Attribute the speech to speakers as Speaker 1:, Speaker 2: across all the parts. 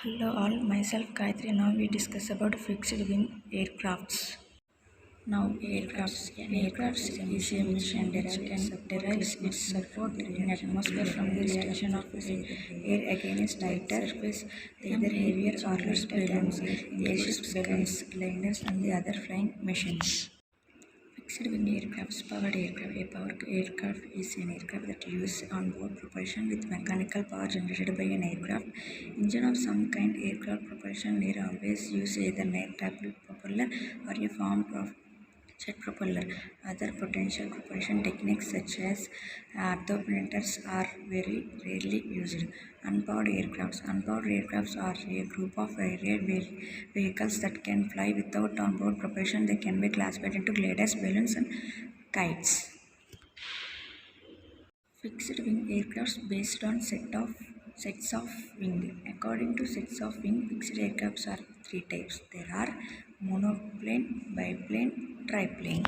Speaker 1: Hello all, myself Gayatri. Now we discuss about fixed wing aircrafts. Now aircrafts is a machine that derives its support in atmosphere from the reaction of air against lighter surface, either heavier or lighter balloons, airships, guns, gliders and the other flying machines. Fixed wing aircrafts, powered aircraft. A powered aircraft is an aircraft that uses onboard propulsion with mechanical power generated by an aircraft engine of some kind. Aircraft propulsion may always use either an air-coupled propeller or a form of jet propeller. Other potential propulsion techniques such as afterburners are very rarely used. Unpowered aircrafts. Unpowered aircrafts are a group of aerial vehicles that can fly without onboard propulsion. They can be classified into gliders, balloons, and kites. Fixed wing aircrafts based on sets of wing. According to sets of wing, fixed aircrafts are three types. There are monoplane, biplane, triplane.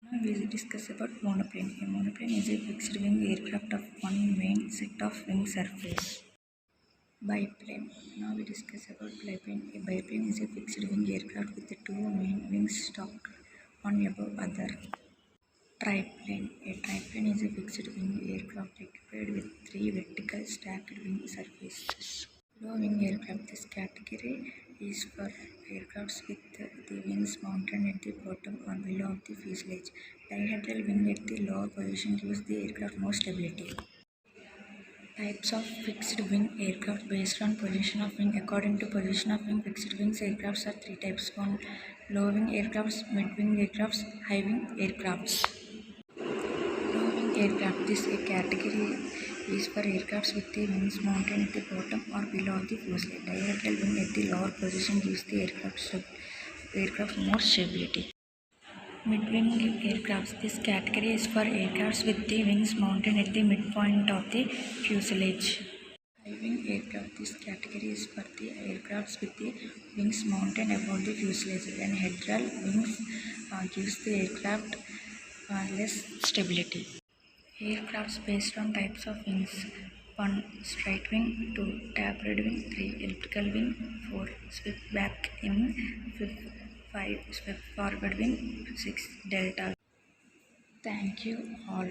Speaker 1: Now we will discuss about monoplane. A monoplane is a fixed wing aircraft of one main set of wing surface. Biplane. Now we discuss about biplane. A biplane is a fixed wing aircraft with the two main wings stacked one above other. Triplane. A triplane is a fixed wing aircraft equipped with three vertical stacked wing surfaces. Low wing aircraft. This category is for aircrafts with the wings mounted at the bottom or below of the fuselage. Dihedral wing at the lower position gives the aircraft more stability. Types of fixed wing aircraft based on position of wing. According to position of wing, fixed wings aircrafts are three types. One, low wing aircrafts, mid wing aircrafts, high wing aircrafts. Low wing aircraft. This category is for aircrafts with the wings mounted at the bottom or below the fuselage. Dihedral wing at the lower position gives the aircraft more stability. Mid-wing aircrafts. This category is for aircrafts with the wings mounted at the midpoint of the fuselage. High-wing aircraft. This category is for the aircrafts with the wings mounted above the fuselage. When hedral wings gives the aircraft less stability. Aircrafts based on types of wings. 1. Straight wing. 2. Tapered wing. 3. Elliptical wing. 4. Swept back wing. 5. Swept forward wing. 6. Delta. Thank you all.